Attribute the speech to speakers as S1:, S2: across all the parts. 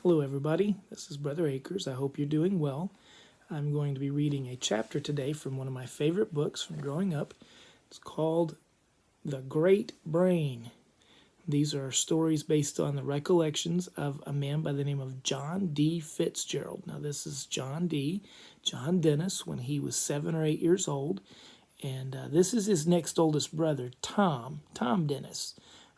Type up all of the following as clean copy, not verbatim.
S1: Hello, everybody. This is Brother Akers. I hope you're doing well. I'm going to be reading a chapter today from one of my favorite books from growing up. It's called The Great Brain. These are stories based on the recollections of a man by the name of John D. Fitzgerald. Now, this is John Dennis, when he was 7 or 8 years old. And this is his next oldest brother, Tom Dennis.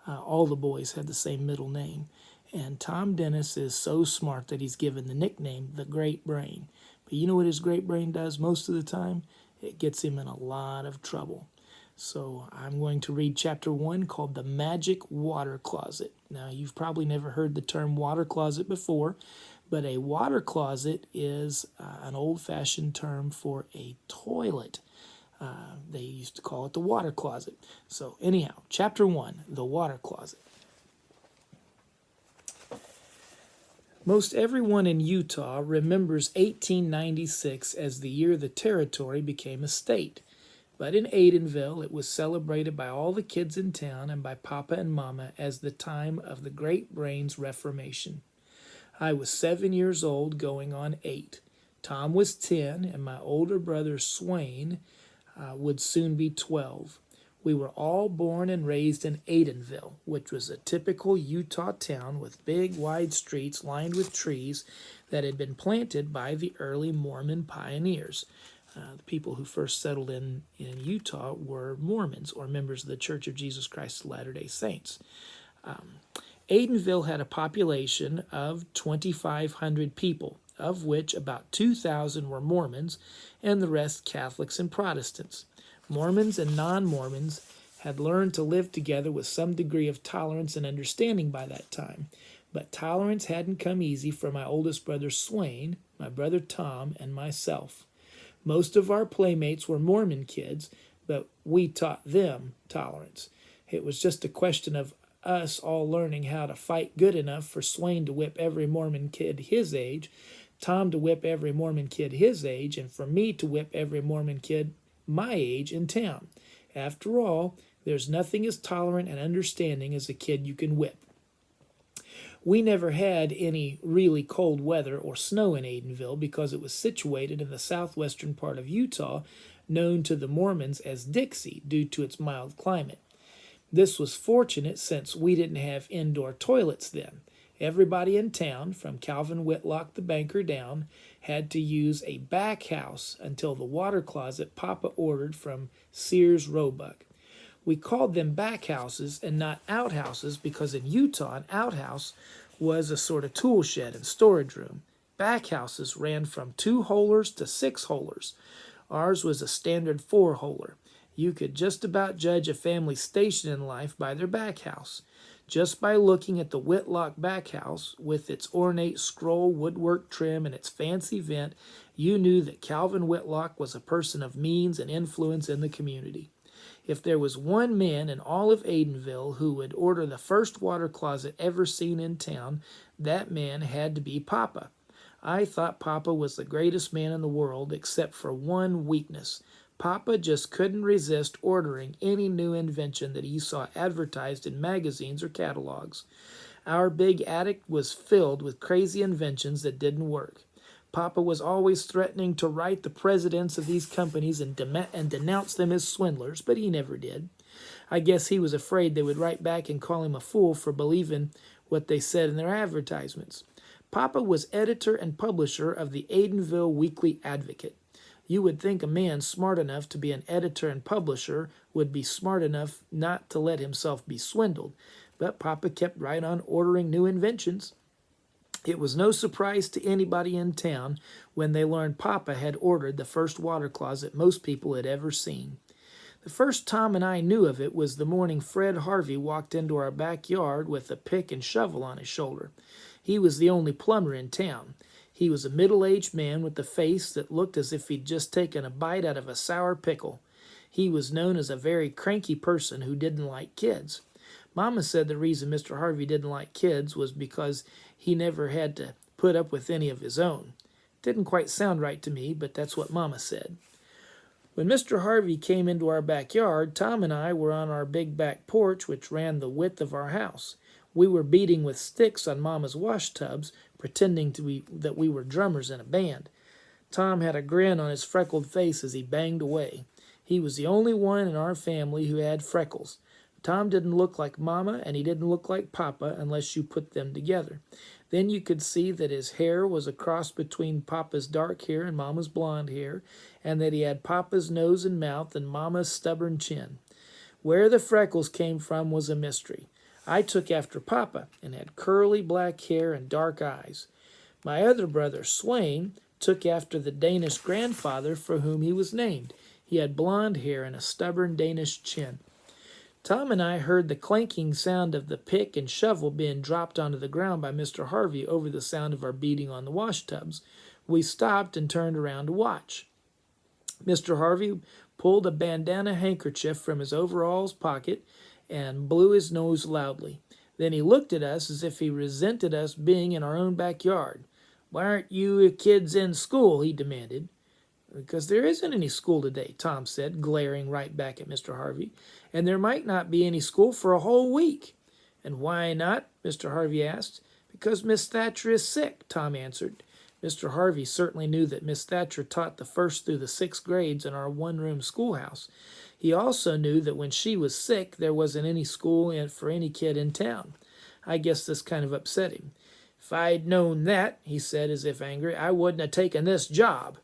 S1: All the boys had the same middle name. And Tom Dennis is so smart that he's given the nickname the Great Brain. But you know what his great brain does most of the time? It gets him in a lot of trouble. So I'm going to read chapter 1 called The Magic Water Closet. Now, you've probably never heard the term water closet before, but a water closet is an old-fashioned term for a toilet. They used to call it the water closet. So anyhow, chapter 1, The Water Closet. Most everyone in Utah remembers 1896 as the year the territory became a state. But in Aidenville, it was celebrated by all the kids in town and by Papa and Mama as the time of the Great Brain's Reformation. I was 7 years old, going on 8. Tom was 10, and my older brother Swain would soon be 12. We were all born and raised in Aidenville, which was a typical Utah town with big, wide streets lined with trees that had been planted by the early Mormon pioneers. The people who first settled in Utah were Mormons, or members of the Church of Jesus Christ of Latter-day Saints. Aidenville had a population of 2,500 people, of which about 2,000 were Mormons and the rest Catholics and Protestants. Mormons and non-Mormons had learned to live together with some degree of tolerance and understanding by that time, but tolerance hadn't come easy for my oldest brother Swain, my brother Tom, and myself. Most of our playmates were Mormon kids, but we taught them tolerance. It was just a question of us all learning how to fight good enough for Swain to whip every Mormon kid his age, Tom to whip every Mormon kid his age, and for me to whip every Mormon kid my age in town. After all, there's nothing as tolerant and understanding as a kid you can whip. We never had any really cold weather or snow in Aidenville because it was situated in the southwestern part of Utah, known to the Mormons as Dixie due to its mild climate. This was fortunate since we didn't have indoor toilets then. Everybody in town, from Calvin Whitlock the banker down, had to use a back house until the water closet Papa ordered from Sears Roebuck. We called them back houses and not outhouses because in Utah an outhouse was a sort of tool shed and storage room. Back houses ran from 2-holers to 6-holers. Ours was a standard 4-holer. You could just about judge a family's station in life by their back house. Just by looking at the Whitlock back house, with its ornate scroll woodwork trim and its fancy vent, you knew that Calvin Whitlock was a person of means and influence in the community. If there was one man in all of Aidenville who would order the first water closet ever seen in town, that man had to be Papa. I thought Papa was the greatest man in the world, except for one weakness. Papa just couldn't resist ordering any new invention that he saw advertised in magazines or catalogs. Our big attic was filled with crazy inventions that didn't work. Papa was always threatening to write the presidents of these companies and denounce them as swindlers, but he never did. I guess he was afraid they would write back and call him a fool for believing what they said in their advertisements. Papa was editor and publisher of the Aidenville Weekly Advocate. You would think a man smart enough to be an editor and publisher would be smart enough not to let himself be swindled, but Papa kept right on ordering new inventions. It was no surprise to anybody in town when they learned Papa had ordered the first water closet most people had ever seen. The first Tom and I knew of it was the morning Fred Harvey walked into our backyard with a pick and shovel on his shoulder. He was the only plumber in town. He was a middle-aged man with a face that looked as if he'd just taken a bite out of a sour pickle. He was known as a very cranky person who didn't like kids. Mama said the reason Mr. Harvey didn't like kids was because he never had to put up with any of his own. Didn't quite sound right to me, but that's what Mama said. When Mr. Harvey came into our backyard, Tom and I were on our big back porch, which ran the width of our house. We were beating with sticks on Mama's wash tubs, pretending that we were drummers in a band. Tom had a grin on his freckled face as he banged away. He was the only one in our family who had freckles. Tom didn't look like Mama, and he didn't look like Papa unless you put them together. Then you could see that his hair was a cross between Papa's dark hair and Mama's blonde hair, and that he had Papa's nose and mouth and Mama's stubborn chin. Where the freckles came from was a mystery. I took after Papa and had curly black hair and dark eyes. My other brother, Swain, took after the Danish grandfather for whom he was named. He had blonde hair and a stubborn Danish chin. Tom and I heard the clanking sound of the pick and shovel being dropped onto the ground by Mr. Harvey over the sound of our beating on the wash tubs. We stopped and turned around to watch. Mr. Harvey pulled a bandana handkerchief from his overalls pocket and blew his nose loudly. Then he looked at us as if he resented us being in our own backyard. "Why aren't you kids in school?" he demanded. "Because there isn't any school today," Tom said, glaring right back at Mr. Harvey. "And there might not be any school for a whole week." "And why not?" Mr. Harvey asked. "Because Miss Thatcher is sick," Tom answered. Mr. Harvey certainly knew that Miss Thatcher taught the 1st through the 6th grades in our one-room schoolhouse. He also knew that when she was sick, there wasn't any school for any kid in town. I guess this kind of upset him. "If I'd known that," he said as if angry, "I wouldn't have taken this job."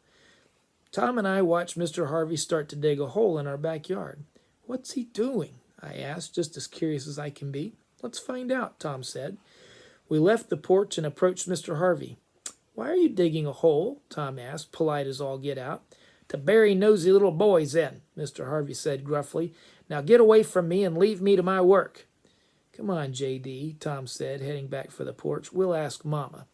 S1: Tom and I watched Mr. Harvey start to dig a hole in our backyard. "What's he doing?" I asked, just as curious as I can be. "Let's find out," Tom said. We left the porch and approached Mr. Harvey. "Why are you digging a hole?" Tom asked, polite as all get out. "To bury nosy little boys in," Mr. Harvey said gruffly. "Now get away from me and leave me to my work." "Come on, J.D.," Tom said, heading back for the porch. "We'll ask Mama."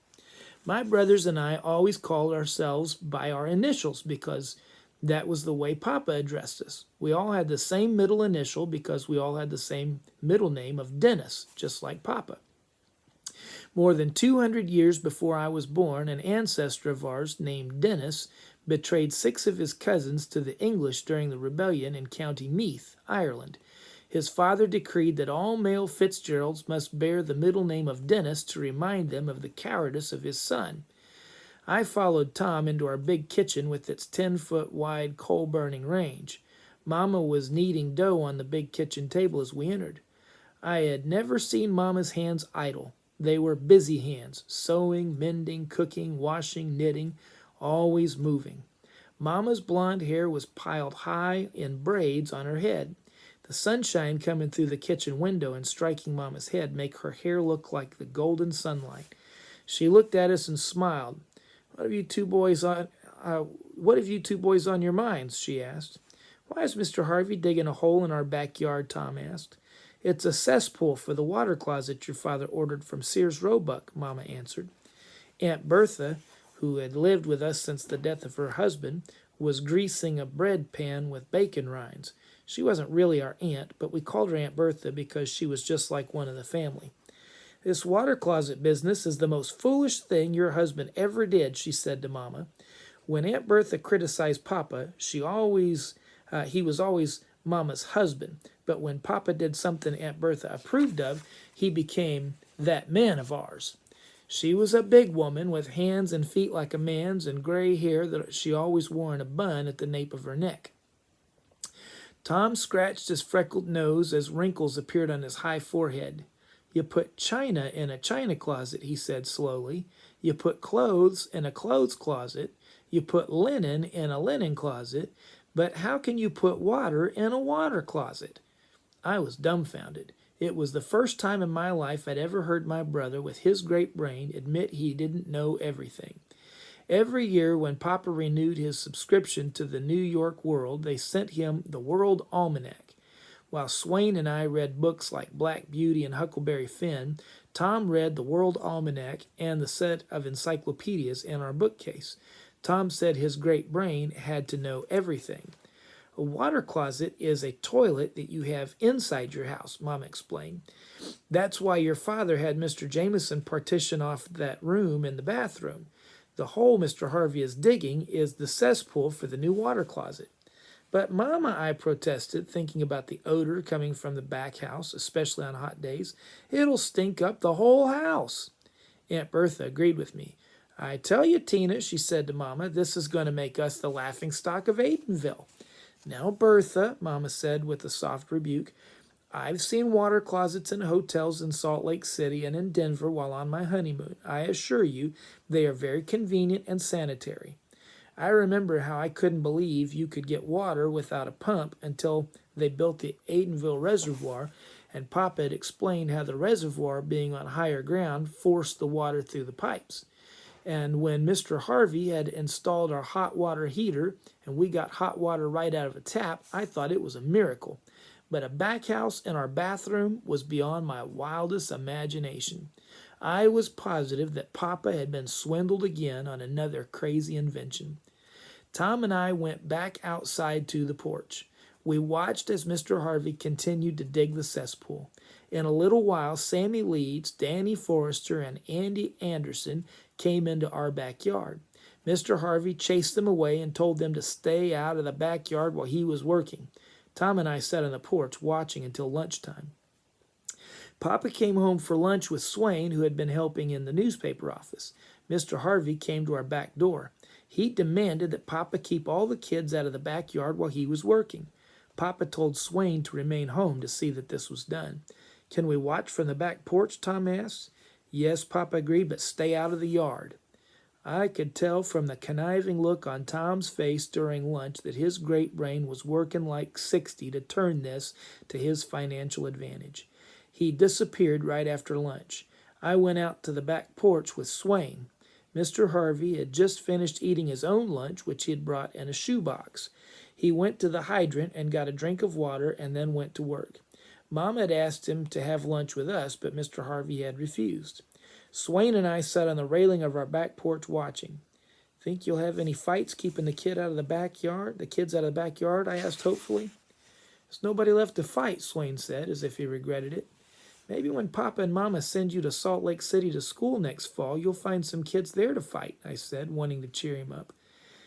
S1: My brothers and I always called ourselves by our initials because that was the way Papa addressed us. We all had the same middle initial because we all had the same middle name of Dennis, just like Papa. More than 200 years before I was born, an ancestor of ours named Dennis betrayed 6 of his cousins to the English during the rebellion in County Meath, Ireland. His father decreed that all male Fitzgeralds must bear the middle name of Dennis to remind them of the cowardice of his son. I followed Tom into our big kitchen with its 10-foot wide coal-burning range. Mama was kneading dough on the big kitchen table as we entered. I had never seen Mama's hands idle. They were busy hands, sewing, mending, cooking, washing, knitting, always moving. Mama's blonde hair was piled high in braids on her head. The sunshine coming through the kitchen window and striking Mama's head made her hair look like the golden sunlight. She looked at us and smiled. What have you two boys on your minds?" she asked. "Why is Mr. Harvey digging a hole in our backyard?" Tom asked. "It's a cesspool for the water closet your father ordered from Sears Roebuck," Mama answered. Aunt Bertha, who had lived with us since the death of her husband, was greasing a bread pan with bacon rinds. She wasn't really our aunt, but we called her Aunt Bertha because she was just like one of the family. "This water closet business is the most foolish thing your husband ever did," she said to Mama. When Aunt Bertha criticized Papa, he was always Mama's husband. But when Papa did something Aunt Bertha approved of, he became that man of ours. She was a big woman with hands and feet like a man's and gray hair that she always wore in a bun at the nape of her neck. Tom scratched his freckled nose as wrinkles appeared on his high forehead. "You put china in a china closet," he said slowly. "You put clothes in a clothes closet. You put linen in a linen closet. But how can you put water in a water closet?" I was dumbfounded. It was the first time in my life I'd ever heard my brother, with his great brain, admit he didn't know everything. Every year when Papa renewed his subscription to the New York World, they sent him the World Almanac. While Swain and I read books like Black Beauty and Huckleberry Finn, Tom read the World Almanac and the set of encyclopedias in our bookcase. Tom said his great brain had to know everything. "A water closet is a toilet that you have inside your house," Mama explained. "That's why your father had Mr. Jameson partition off that room in the bathroom. The hole Mr. Harvey is digging is the cesspool for the new water closet." But, Mama, I protested, thinking about the odor coming from the back house, especially on hot days. It'll stink up the whole house. Aunt Bertha agreed with me. I tell you, Tina, she said to Mama, this is going to make us the laughingstock of Aidenville. Now, Bertha, Mama said with a soft rebuke, I've seen water closets in hotels in Salt Lake City and in Denver while on my honeymoon. I assure you, they are very convenient and sanitary. I remember how I couldn't believe you could get water without a pump until they built the Aidenville Reservoir, and Papa had explained how the reservoir, being on higher ground, forced the water through the pipes. And when Mr. Harvey had installed our hot water heater and we got hot water right out of a tap, I thought it was a miracle. But a back house in our bathroom was beyond my wildest imagination. I was positive that Papa had been swindled again on another crazy invention. Tom and I went back outside to the porch. We watched as Mr. Harvey continued to dig the cesspool. In a little while, Sammy Leeds, Danny Forrester, and Andy Anderson came into our backyard. Mr. Harvey chased them away and told them to stay out of the backyard while he was working. Tom and I sat on the porch watching until lunchtime. Papa came home for lunch with Swain, who had been helping in the newspaper office. Mr. Harvey came to our back door. He demanded that Papa keep all the kids out of the backyard while he was working. Papa told Swain to remain home to see that this was done. Can we watch from the back porch? Tom asked. Yes, Papa agreed, but stay out of the yard. I could tell from the conniving look on Tom's face during lunch that his great brain was working like 60 to turn this to his financial advantage. He disappeared right after lunch. I went out to the back porch with Swain. Mr. Harvey had just finished eating his own lunch, which he had brought in a shoebox. He went to the hydrant and got a drink of water and then went to work. Mom had asked him to have lunch with us, but Mr. Harvey had refused. Swain and I sat on the railing of our back porch watching. Think you'll have any fights keeping the kids out of the backyard? I asked hopefully. There's nobody left to fight, Swain said, as if he regretted it. Maybe when Papa and Mama send you to Salt Lake City to school next fall, you'll find some kids there to fight, I said, wanting to cheer him up.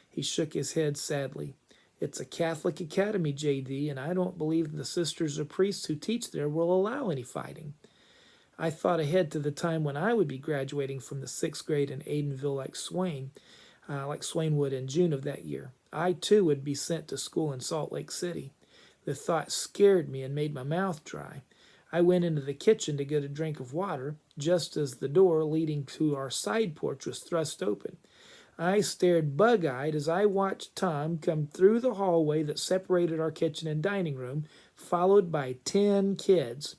S1: He shook his head sadly. It's a Catholic academy, J.D., and I don't believe the sisters or priests who teach there will allow any fighting. I thought ahead to the time when I would be graduating from the 6th grade in Aidenville like Swain would in June of that year. I, too, would be sent to school in Salt Lake City. The thought scared me and made my mouth dry. I went into the kitchen to get a drink of water, just as the door leading to our side porch was thrust open. I stared bug-eyed as I watched Tom come through the hallway that separated our kitchen and dining room, followed by 10 kids.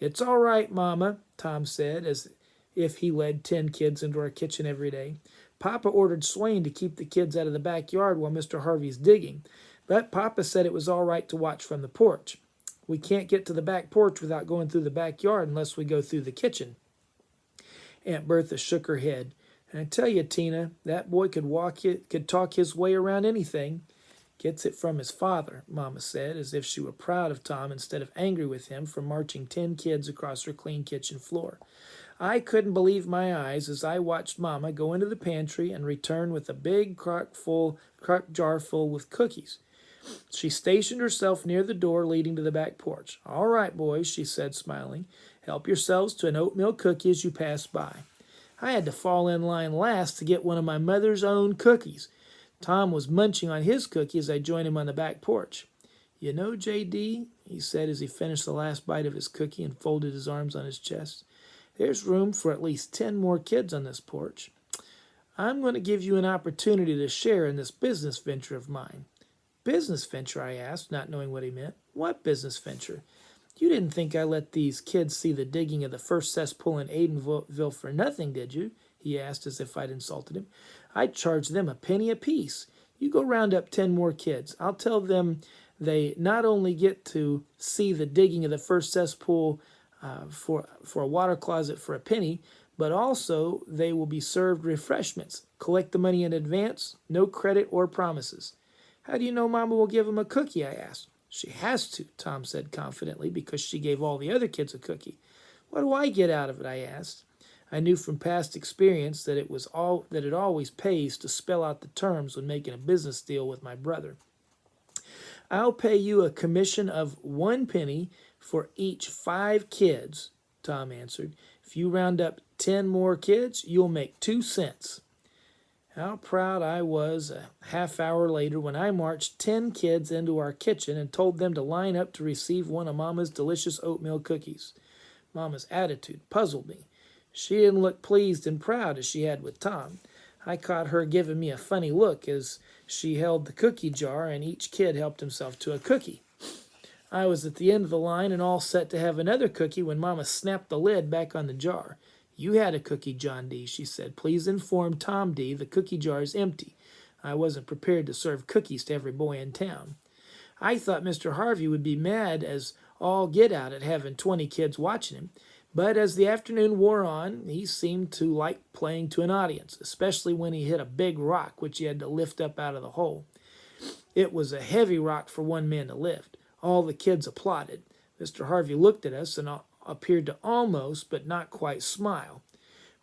S1: It's all right, Mama, Tom said, as if he led 10 kids into our kitchen every day. Papa ordered Swain to keep the kids out of the backyard while Mr. Harvey's digging, but Papa said it was all right to watch from the porch. We can't get to the back porch without going through the backyard unless we go through the kitchen. Aunt Bertha shook her head. And I tell you, Tina, that boy could talk his way around anything. Gets it from his father, Mama said, as if she were proud of Tom instead of angry with him for marching 10 kids across her clean kitchen floor. I couldn't believe my eyes as I watched Mama go into the pantry and return with a big crock jar full with cookies. She stationed herself near the door leading to the back porch. All right, boys, she said, smiling. Help yourselves to an oatmeal cookie as you pass by. I had to fall in line last to get one of my mother's own cookies. Tom was munching on his cookie as I joined him on the back porch. You know, J.D., he said as he finished the last bite of his cookie and folded his arms on his chest, there's room for at least 10 more kids on this porch. I'm going to give you an opportunity to share in this business venture of mine. Business venture, I asked, not knowing what he meant. What business venture? You didn't think I let these kids see the digging of the first cesspool in Aidenville for nothing, did you? He asked as if I'd insulted him. I'd charge them a penny apiece. You go round up 10 more kids. I'll tell them they not only get to see the digging of the first cesspool for a water closet for a penny, but also they will be served refreshments. Collect the money in advance, no credit or promises. How do you know Mama will give them a cookie? I asked. She has to, Tom said confidently, because she gave all the other kids a cookie. What do I get out of it? I asked. I knew from past experience that it always pays to spell out the terms when making a business deal with my brother. I'll pay you a commission of 1 penny for each 5 kids, Tom answered. If you round up 10 more kids, you'll make 2 cents. How proud I was a half hour later when I marched 10 kids into our kitchen and told them to line up to receive one of Mama's delicious oatmeal cookies. Mama's attitude puzzled me. She didn't look pleased and proud as she had with Tom. I caught her giving me a funny look as she held the cookie jar and each kid helped himself to a cookie. I was at the end of the line and all set to have another cookie when Mama snapped the lid back on the jar. You had a cookie, John D., she said. Please inform Tom D. the cookie jar is empty. I wasn't prepared to serve cookies to every boy in town. I thought Mr. Harvey would be mad as all get out at having 20 kids watching him, but as the afternoon wore on, he seemed to like playing to an audience, especially when he hit a big rock which he had to lift up out of the hole. It was a heavy rock for one man to lift. All the kids applauded. Mr. Harvey looked at us and appeared to almost, but not quite, smile.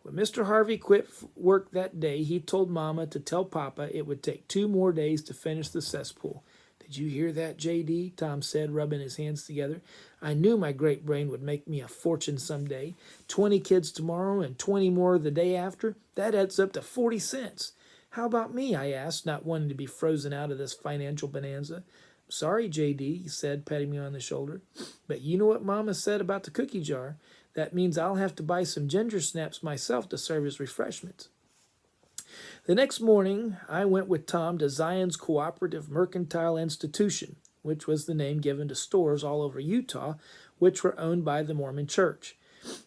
S1: When Mr. Harvey quit work that day, he told Mama to tell Papa it would take 2 more days to finish the cesspool. Did you hear that, J.D.? Tom said, rubbing his hands together. I knew my great brain would make me a fortune someday. 20 kids tomorrow and 20 more the day after. That adds up to 40 cents. How about me? I asked, not wanting to be frozen out of this financial bonanza. Sorry, J.D., he said, patting me on the shoulder. But you know what Mama said about the cookie jar. That means I'll have to buy some ginger snaps myself to serve as refreshments. The next morning, I went with Tom to Zion's Cooperative Mercantile Institution, which was the name given to stores all over Utah, which were owned by the Mormon Church.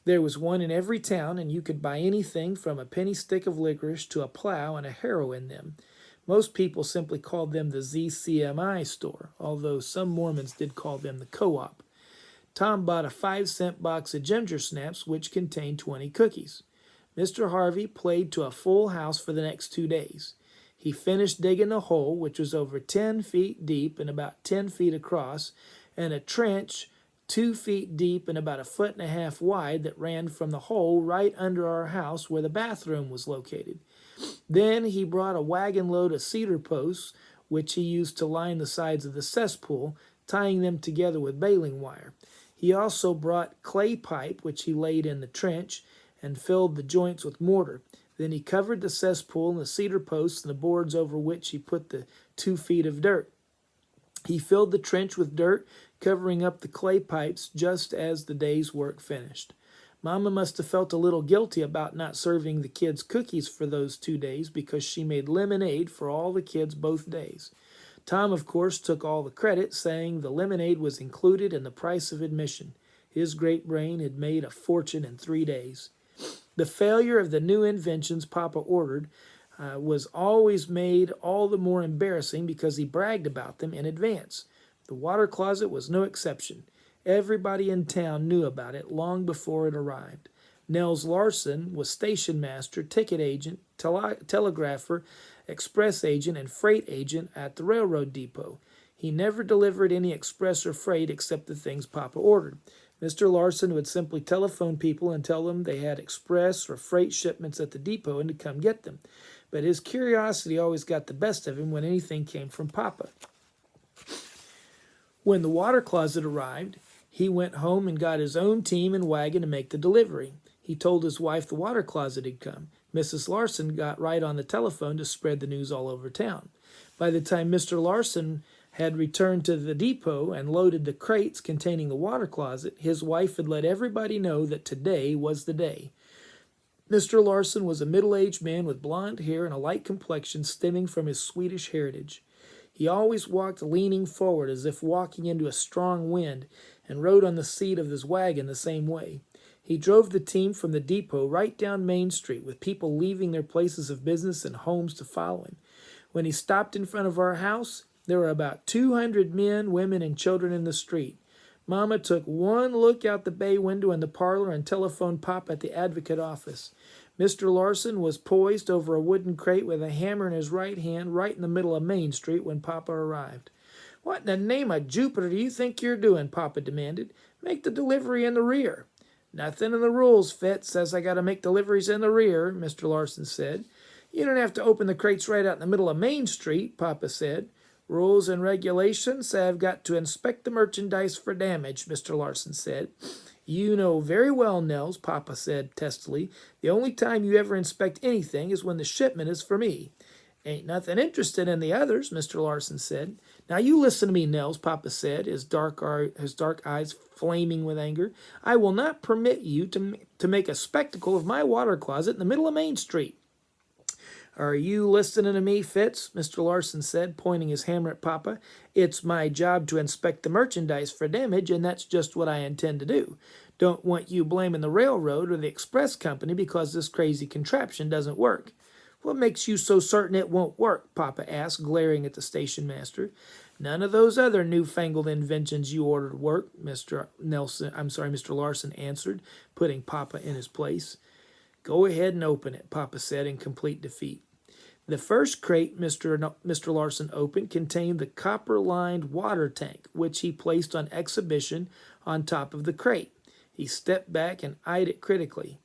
S1: There was one in every town, and you could buy anything from a penny stick of licorice to a plow and a harrow in them. Most people simply called them the ZCMI store, although some Mormons did call them the co-op. Tom bought a 5-cent box of ginger snaps, which contained 20 cookies. Mr. Harvey played to a full house for the next 2 days. He finished digging a hole, which was over 10 feet deep and about 10 feet across, and a trench 2 feet deep and about 1.5 feet wide that ran from the hole right under our house where the bathroom was located. Then he brought a wagon load of cedar posts, which he used to line the sides of the cesspool, tying them together with baling wire. He also brought clay pipe, which he laid in the trench, and filled the joints with mortar. Then he covered the cesspool and the cedar posts and the boards over which he put the 2 feet of dirt. He filled the trench with dirt, covering up the clay pipes just as the day's work finished. Mama must have felt a little guilty about not serving the kids cookies for those 2 days because she made lemonade for all the kids both days. Tom, of course, took all the credit, saying the lemonade was included in the price of admission. His great brain had made a fortune in 3 days. The failure of the new inventions Papa ordered was always made all the more embarrassing because he bragged about them in advance. The water closet was no exception. Everybody in town knew about it long before it arrived. Nels Larson was station master, ticket agent, telegrapher, express agent, and freight agent at the railroad depot. He never delivered any express or freight except the things Papa ordered. Mr. Larson would simply telephone people and tell them they had express or freight shipments at the depot and to come get them. But his curiosity always got the best of him when anything came from Papa. When the water closet arrived, he went home and got his own team and wagon to make the delivery. He told his wife the water closet had come. Mrs. Larson got right on the telephone to spread the news all over town. By the time Mr. Larson had returned to the depot and loaded the crates containing the water closet, his wife had let everybody know that today was the day. Mr. Larson was a middle-aged man with blonde hair and a light complexion stemming from his Swedish heritage. He always walked leaning forward as if walking into a strong wind and rode on the seat of his wagon the same way. He drove the team from the depot right down Main Street with people leaving their places of business and homes to follow him. When he stopped in front of our house, there were about 200 men, women, and children in the street. Mama took one look out the bay window in the parlor and telephoned Papa at the Advocate office. Mr. Larson was poised over a wooden crate with a hammer in his right hand right in the middle of Main Street when Papa arrived. "What in the name of Jupiter do you think you're doing?" Papa demanded. "Make the delivery in the rear." "Nothing in the rules, Fitz, says I got to make deliveries in the rear," Mr. Larson said. "You don't have to open the crates right out in the middle of Main Street," Papa said. Rules and regulations say I've got to inspect the merchandise for damage, Mr. Larson said. You know very well, Nels, Papa said testily. The only time you ever inspect anything is when the shipment is for me. Ain't nothing interested in the others, Mr. Larson said. Now you listen to me, Nels, Papa said, his dark eyes flaming with anger. I will not permit you to make a spectacle of my water closet in the middle of Main Street. Are you listening to me, Fitz? Mr. Larson said, pointing his hammer at Papa. It's my job to inspect the merchandise for damage, and that's just what I intend to do. Don't want you blaming the railroad or the express company because this crazy contraption doesn't work. What makes you so certain it won't work? Papa asked, glaring at the station master. None of those other newfangled inventions you ordered work, Mr. Larson answered, putting Papa in his place. Go ahead and open it, Papa said in complete defeat. The first crate Mr. Larson opened contained the copper-lined water tank, which he placed on exhibition on top of the crate. He stepped back and eyed it critically.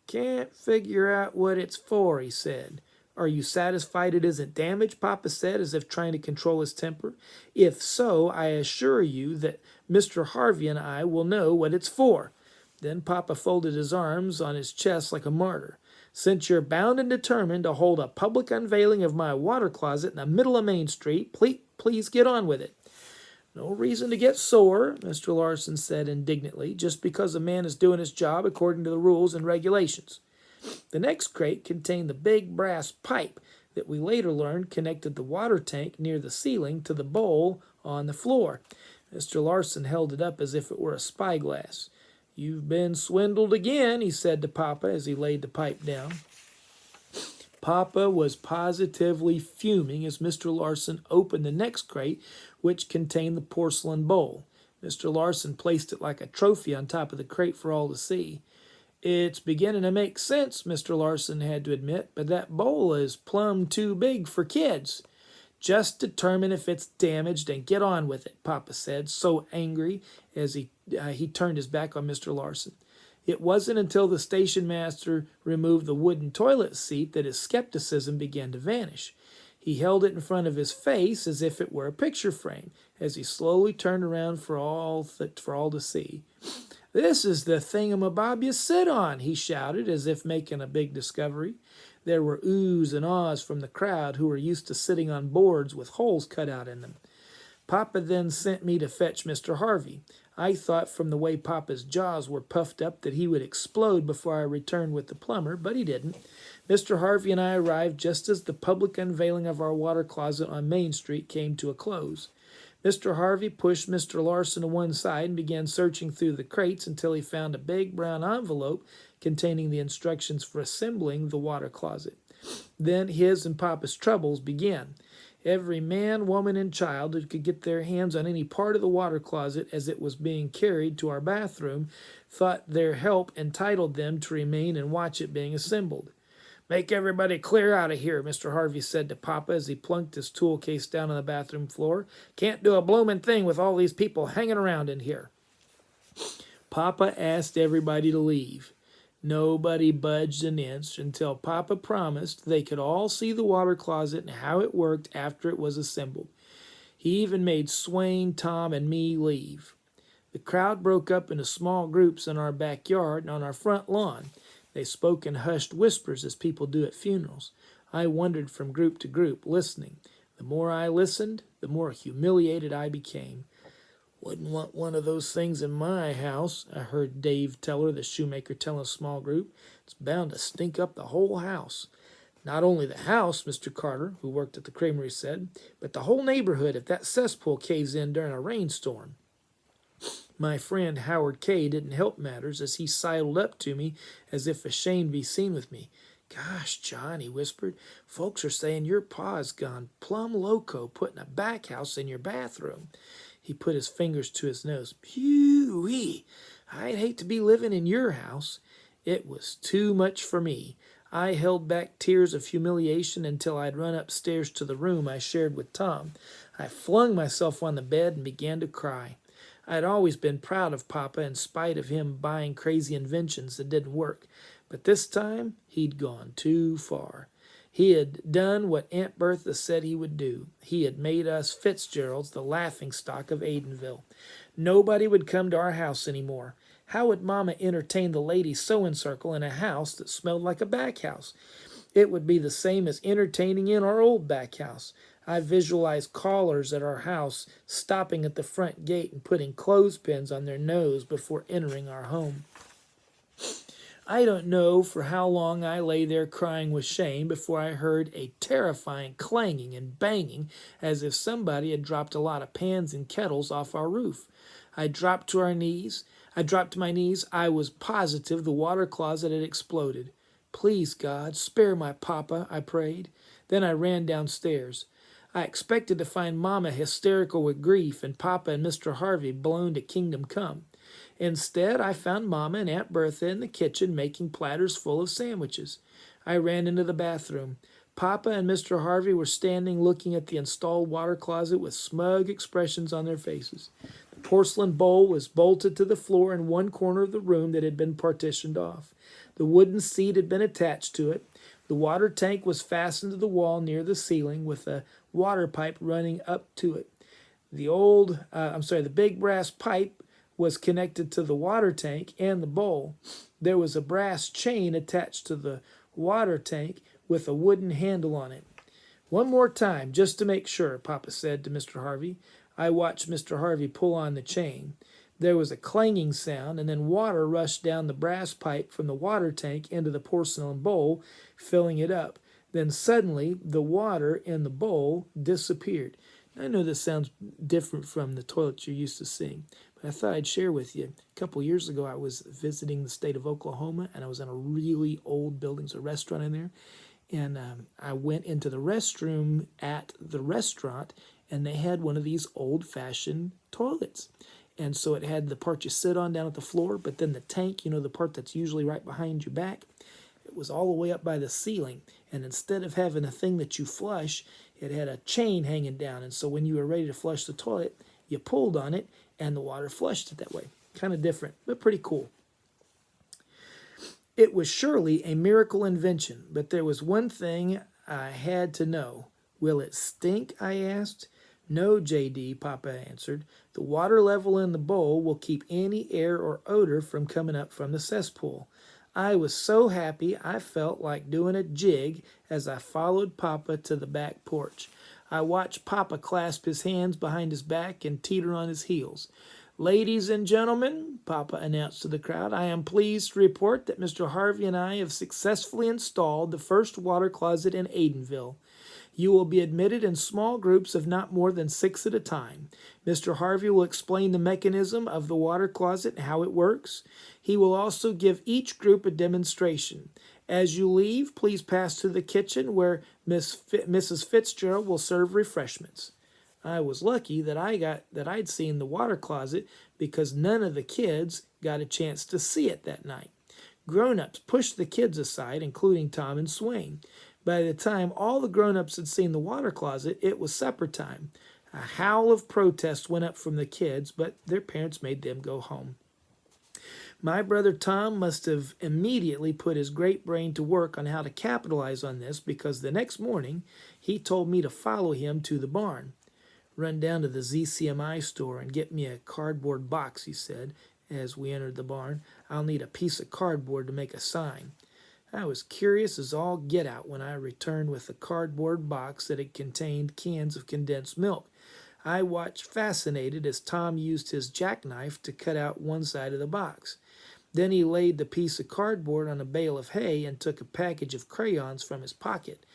S1: Can't figure out what it's for, he said. Are you satisfied it isn't damaged? Papa said, as if trying to control his temper. If so, I assure you that Mr. Harvey and I will know what it's for. Then Papa folded his arms on his chest like a martyr. Since you're bound and determined to hold a public unveiling of my water closet in the middle of Main Street, please get on with it. No reason to get sore, Mr. Larson said indignantly, just because a man is doing his job according to the rules and regulations. The next crate contained the big brass pipe that we later learned connected the water tank near the ceiling to the bowl on the floor. Mr. Larson held it up as if it were a spyglass. You've been swindled again, he said to Papa as he laid the pipe down. Papa was positively fuming as Mr. Larson opened the next crate, which contained the porcelain bowl. Mr. Larson placed it like a trophy on top of the crate for all to see. It's beginning to make sense, Mr. Larson had to admit, but that bowl is plumb too big for kids. Just determine if it's damaged and get on with it, Papa said, so angry as he turned his back on Mr. Larson. It wasn't until the station master removed the wooden toilet seat that his skepticism began to vanish. He held it in front of his face as if it were a picture frame, as he slowly turned around for all to see. This is the thingamabob you sit on, he shouted, as if making a big discovery. There were oohs and ahs from the crowd, who were used to sitting on boards with holes cut out in them. Papa then sent me to fetch Mr. Harvey. I thought from the way Papa's jaws were puffed up that he would explode before I returned with the plumber, but he didn't. Mr. Harvey and I arrived just as the public unveiling of our water closet on Main Street came to a close. Mr. Harvey pushed Mr. Larson to one side and began searching through the crates until he found a big brown envelope containing the instructions for assembling the water closet. Then his and Papa's troubles began. Every man, woman, and child who could get their hands on any part of the water closet as it was being carried to our bathroom thought their help entitled them to remain and watch it being assembled. Make everybody clear out of here, Mr. Harvey said to Papa as he plunked his tool case down on the bathroom floor. Can't do a bloomin' thing with all these people hanging around in here. Papa asked everybody to leave. Nobody budged an inch until Papa promised they could all see the water closet and how it worked after it was assembled. He even made Swain, Tom, and me leave. The crowd broke up into small groups in our backyard and on our front lawn. They spoke in hushed whispers as people do at funerals. I wandered from group to group, listening. The more I listened, the more humiliated I became. Wouldn't want one of those things in my house, I heard Dave Teller, the shoemaker, tell a small group. It's bound to stink up the whole house. Not only the house, Mr. Carter, who worked at the creamery, said, but the whole neighborhood if that cesspool caves in during a rainstorm. My friend Howard Kay didn't help matters as he sidled up to me as if ashamed to be seen with me. Gosh, John, he whispered, folks are saying your pa's gone plumb loco putting a back house in your bathroom. He put his fingers to his nose. Phew-wee! I'd hate to be living in your house. It was too much for me. I held back tears of humiliation until I'd run upstairs to the room I shared with Tom. I flung myself on the bed and began to cry. I'd always been proud of Papa in spite of him buying crazy inventions that didn't work. But this time, he'd gone too far. He had done what Aunt Bertha said he would do. He had made us Fitzgeralds the laughing stock of Aidenville. Nobody would come to our house any more. How would Mama entertain the ladies' sewing circle in a house that smelled like a back house? It would be the same as entertaining in our old back house. I visualized callers at our house stopping at the front gate and putting clothespins on their nose before entering our home. I don't know for how long I lay there crying with shame before I heard a terrifying clanging and banging as if somebody had dropped a lot of pans and kettles off our roof. I dropped to my knees. I was positive the water closet had exploded. Please, God, spare my papa, I prayed. Then I ran downstairs. I expected to find Mama hysterical with grief and Papa and Mr. Harvey blown to kingdom come. Instead, I found Mama and Aunt Bertha in the kitchen making platters full of sandwiches. I ran into the bathroom. Papa and Mr. Harvey were standing looking at the installed water closet with smug expressions on their faces. The porcelain bowl was bolted to the floor in one corner of the room that had been partitioned off. The wooden seat had been attached to it. The water tank was fastened to the wall near the ceiling with a water pipe running up to it. The big brass pipe was connected to the water tank and the bowl. There was a brass chain attached to the water tank with a wooden handle on it. One more time, just to make sure, Papa said to Mr. Harvey. I watched Mr. Harvey pull on the chain. There was a clanging sound, and then water rushed down the brass pipe from the water tank into the porcelain bowl, filling it up. Then suddenly, the water in the bowl disappeared. I know this sounds different from the toilet you're used to seeing, but I thought I'd share with you. A couple years ago, I was visiting the state of Oklahoma, and I was in a really old building, there's a restaurant in there, and I went into the restroom at the restaurant, and they had one of these old-fashioned toilets. And so it had the part you sit on down at the floor, but then the tank, the part that's usually right behind your back, it was all the way up by the ceiling. And instead of having a thing that you flush, it had a chain hanging down. And so when you were ready to flush the toilet, you pulled on it, and the water flushed it that way. Kind of different, but pretty cool. It was surely a miracle invention, but there was one thing I had to know. Will it stink? I asked. No, J.D., Papa answered. The water level in the bowl will keep any air or odor from coming up from the cesspool. I was so happy I felt like doing a jig as I followed Papa to the back porch. I watched Papa clasp his hands behind his back and teeter on his heels. Ladies and gentlemen, Papa announced to the crowd, I am pleased to report that Mr. Harvey and I have successfully installed the first water closet in Aidenville. You will be admitted in small groups of not more than 6 at a time. Mr. Harvey will explain the mechanism of the water closet and how it works. He will also give each group a demonstration. As you leave, please pass to the kitchen where Mrs. Fitzgerald will serve refreshments. I was lucky that I'd seen the water closet because none of the kids got a chance to see it that night. Grown-ups pushed the kids aside, including Tom and Swain. By the time all the grown-ups had seen the water closet, it was supper time. A howl of protest went up from the kids, but their parents made them go home. My brother Tom must have immediately put his great brain to work on how to capitalize on this because the next morning he told me to follow him to the barn. Run down to the ZCMI store and get me a cardboard box, he said as we entered the barn. I'll need a piece of cardboard to make a sign. I was curious as all get out when I returned with a cardboard box that had contained cans of condensed milk. I watched fascinated as Tom used his jackknife to cut out one side of the box. Then he laid the piece of cardboard on a bale of hay and took a package of crayons from his pocket.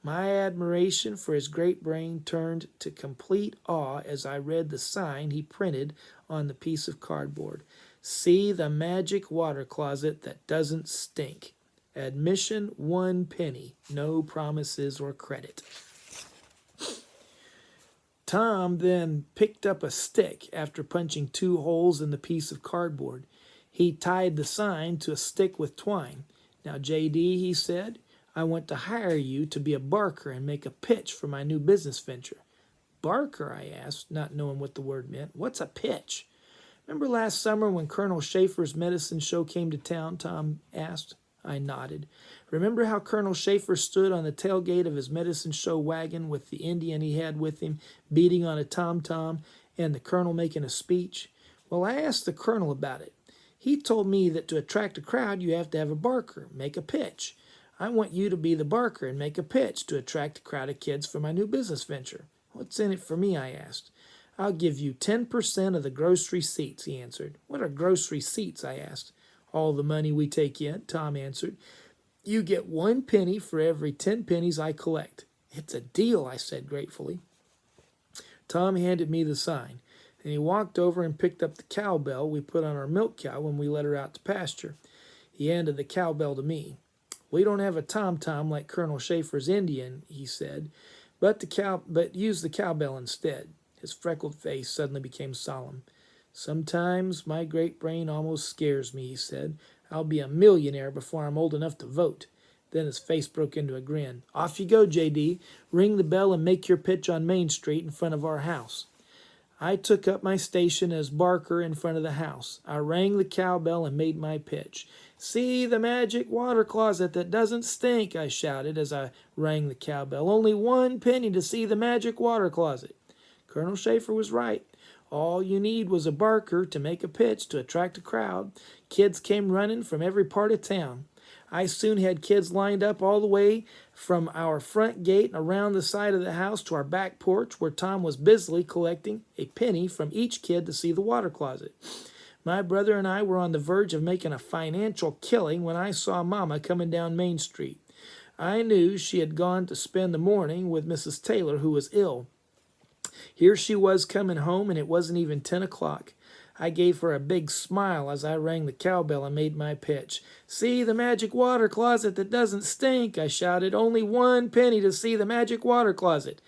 S1: My admiration for his great brain turned to complete awe as I read the sign he printed on the piece of cardboard. See the magic water closet that doesn't stink. Admission 1 penny. No promises or credit. Tom then picked up a stick after punching 2 holes in the piece of cardboard. He tied the sign to a stick with twine. Now, J.D., he said, I want to hire you to be a barker and make a pitch for my new business venture. Barker, I asked, not knowing what the word meant. What's a pitch? Remember last summer when Colonel Schaefer's medicine show came to town? Tom asked. I nodded. Remember how Colonel Schaefer stood on the tailgate of his medicine show wagon with the Indian he had with him beating on a tom-tom and the colonel making a speech? Well, I asked the colonel about it. He told me that to attract a crowd, you have to have a barker, make a pitch. I want you to be the barker and make a pitch to attract a crowd of kids for my new business venture. What's in it for me? I asked. I'll give you 10% of the grocery seats, he answered. What are grocery seats? I asked. All the money we take in, Tom answered. You get 1 penny for every 10 pennies I collect. It's a deal, I said gratefully. Tom handed me the sign, and he walked over and picked up the cowbell we put on our milk cow when we let her out to pasture. He handed the cowbell to me. We don't have a tom-tom like Colonel Schaefer's Indian, he said, but use the cowbell instead. His freckled face suddenly became solemn. Sometimes my great brain almost scares me, he said. I'll be a millionaire before I'm old enough to vote. Then his face broke into a grin. Off you go, J.D. Ring the bell and make your pitch on Main Street in front of our house. I took up my station as barker in front of the house. I rang the cowbell and made my pitch. See the magic water closet that doesn't stink, I shouted as I rang the cowbell. Only 1 penny to see the magic water closet. Colonel Schaefer was right. All you need was a barker to make a pitch to attract a crowd. Kids came running from every part of town. I soon had kids lined up all the way from our front gate and around the side of the house to our back porch where Tom was busily collecting a penny from each kid to see the water closet. My brother and I were on the verge of making a financial killing when I saw Mama coming down Main Street. I knew she had gone to spend the morning with Mrs. Taylor, who was ill. Here she was coming home, and it wasn't even 10 o'clock. I gave her a big smile as I rang the cowbell and made my pitch. See the magic water closet that doesn't stink, I shouted. Only 1 penny to see the magic water closet.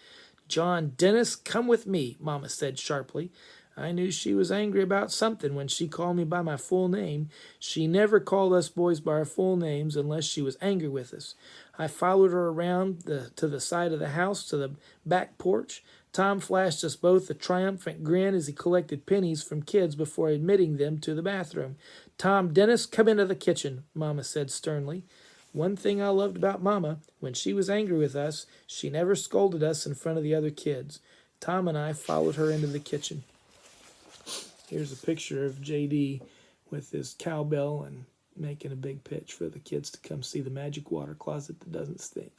S1: John Dennis, come with me, Mama said sharply. I knew she was angry about something when she called me by my full name. She never called us boys by our full names unless she was angry with us. I followed her around to the side of the house, to the back porch. Tom flashed us both a triumphant grin as he collected pennies from kids before admitting them to the bathroom. Tom Dennis, come into the kitchen, Mama said sternly. One thing I loved about Mama, when she was angry with us, she never scolded us in front of the other kids. Tom and I followed her into the kitchen. Here's a picture of J.D. with his cowbell and making a big pitch for the kids to come see the magic water closet that doesn't stink.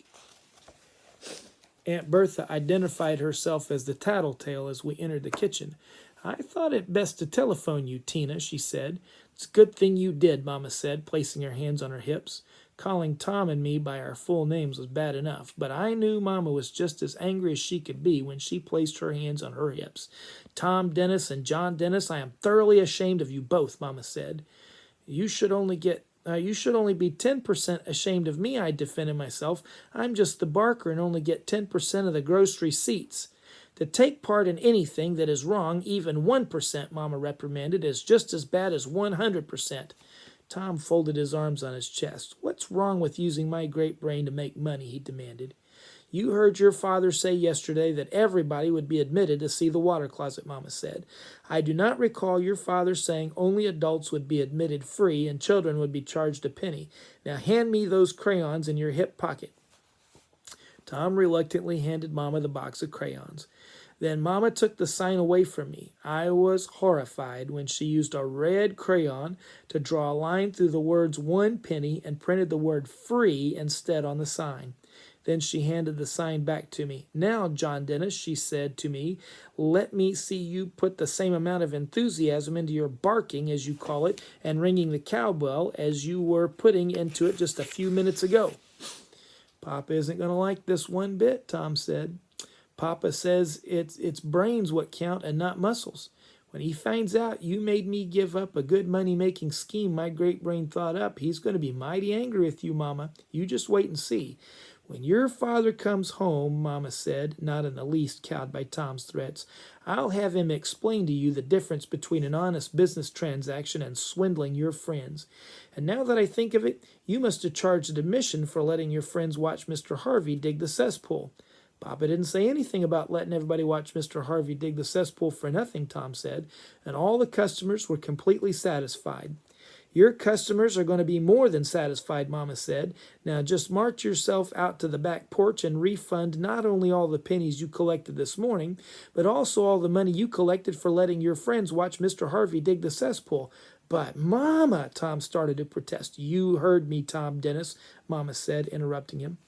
S1: Aunt Bertha identified herself as the tattletale as we entered the kitchen. I thought it best to telephone you, Tina, she said. It's a good thing you did, Mama said, placing her hands on her hips. Calling Tom and me by our full names was bad enough, but I knew Mama was just as angry as she could be when she placed her hands on her hips. Tom Dennis and John Dennis, I am thoroughly ashamed of you both, Mama said. You should only be 10% ashamed of me, I defended myself. I'm just the barker and only get 10% of the grocery seats. To take part in anything that is wrong, even 1%, Mama reprimanded, is just as bad as 100%. Tom folded his arms on his chest. What's wrong with using my great brain to make money, he demanded. You heard your father say yesterday that everybody would be admitted to see the water closet, Mama said. I do not recall your father saying only adults would be admitted free and children would be charged a penny. Now hand me those crayons in your hip pocket. Tom reluctantly handed Mama the box of crayons. Then Mama took the sign away from me. I was horrified when she used a red crayon to draw a line through the words 1 penny and printed the word free instead on the sign. Then she handed the sign back to me. Now, John Dennis, she said to me, let me see you put the same amount of enthusiasm into your barking, as you call it, and ringing the cowbell as you were putting into it just a few minutes ago. Papa isn't going to like this one bit, Tom said. Papa says it's brains what count and not muscles. When he finds out you made me give up a good money-making scheme my great brain thought up, he's going to be mighty angry with you, Mama. You just wait and see. When your father comes home, Mama said, not in the least cowed by Tom's threats, I'll have him explain to you the difference between an honest business transaction and swindling your friends. And now that I think of it, you must have charged admission for letting your friends watch Mr. Harvey dig the cesspool. Papa didn't say anything about letting everybody watch Mr. Harvey dig the cesspool for nothing, Tom said, and all the customers were completely satisfied. Your customers are going to be more than satisfied, Mama said. Now just march yourself out to the back porch and refund not only all the pennies you collected this morning, but also all the money you collected for letting your friends watch Mr. Harvey dig the cesspool. But, Mama, Tom started to protest. You heard me, Tom Dennis, Mama said, interrupting him.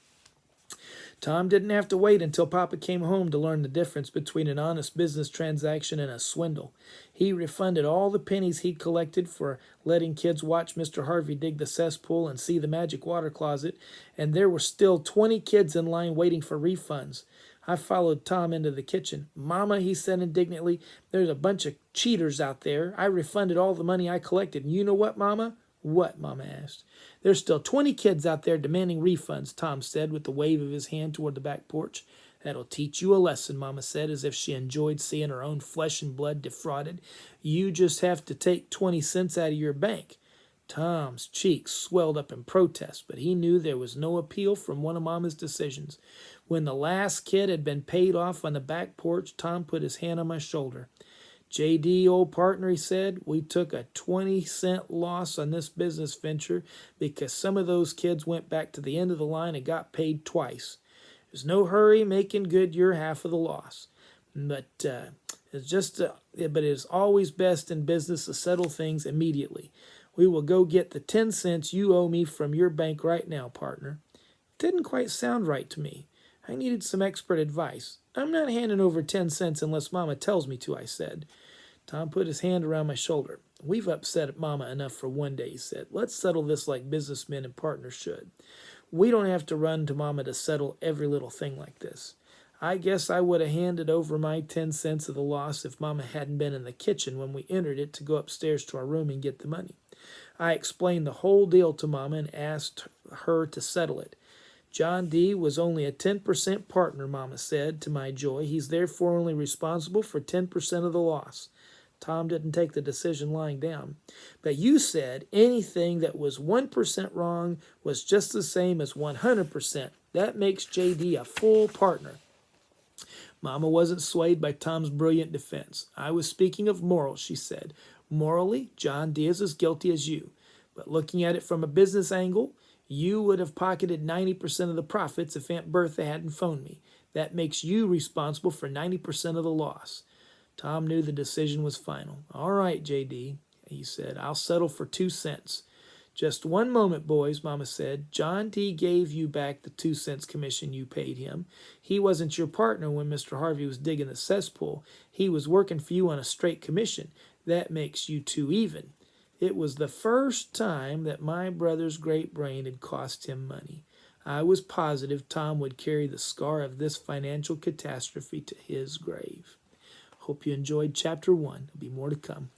S1: Tom didn't have to wait until Papa came home to learn the difference between an honest business transaction and a swindle. He refunded all the pennies he'd collected for letting kids watch Mr. Harvey dig the cesspool and see the magic water closet, and there were still 20 kids in line waiting for refunds. I followed Tom into the kitchen. Mama, he said indignantly, there's a bunch of cheaters out there. I refunded all the money I collected, and you know what, Mama? What? Mama asked. There's still 20 kids out there demanding refunds, Tom said with a wave of his hand toward the back porch. That'll teach you a lesson, Mama said, as if she enjoyed seeing her own flesh and blood defrauded. You just have to take 20 cents out of your bank. Tom's cheeks swelled up in protest, but he knew there was no appeal from one of Mama's decisions. When the last kid had been paid off on the back porch, Tom put his hand on my shoulder. J.D., old partner, he said, we took a 20-cent loss on this business venture because some of those kids went back to the end of the line and got paid twice. There's no hurry making good your half of the loss. But it is always best in business to settle things immediately. We will go get the 10 cents you owe me from your bank right now, partner. It didn't quite sound right to me. I needed some expert advice. I'm not handing over 10 cents unless Mama tells me to, I said. Tom put his hand around my shoulder. We've upset Mama enough for one day, he said. Let's settle this like businessmen and partners should. We don't have to run to Mama to settle every little thing like this. I guess I would have handed over my 10 cents of the loss if Mama hadn't been in the kitchen when we entered it to go upstairs to our room and get the money. I explained the whole deal to Mama and asked her to settle it. John D. was only a 10% partner, Mama said, to my joy. He's therefore only responsible for 10% of the loss. Tom didn't take the decision lying down. But you said anything that was 1% wrong was just the same as 100%. That makes J.D. a full partner. Mama wasn't swayed by Tom's brilliant defense. I was speaking of morals, she said. Morally, John D. is as guilty as you. But looking at it from a business angle, you would have pocketed 90% of the profits if Aunt Bertha hadn't phoned me. That makes you responsible for 90% of the loss. Tom knew the decision was final. All right, J.D., he said, I'll settle for 2 cents. Just one moment, boys, Mama said. John D. gave you back the 2 cents commission you paid him. He wasn't your partner when Mr. Harvey was digging the cesspool. He was working for you on a straight commission. That makes you 2 even. It was the first time that my brother's great brain had cost him money. I was positive Tom would carry the scar of this financial catastrophe to his grave. Hope you enjoyed Chapter 1. There'll be more to come.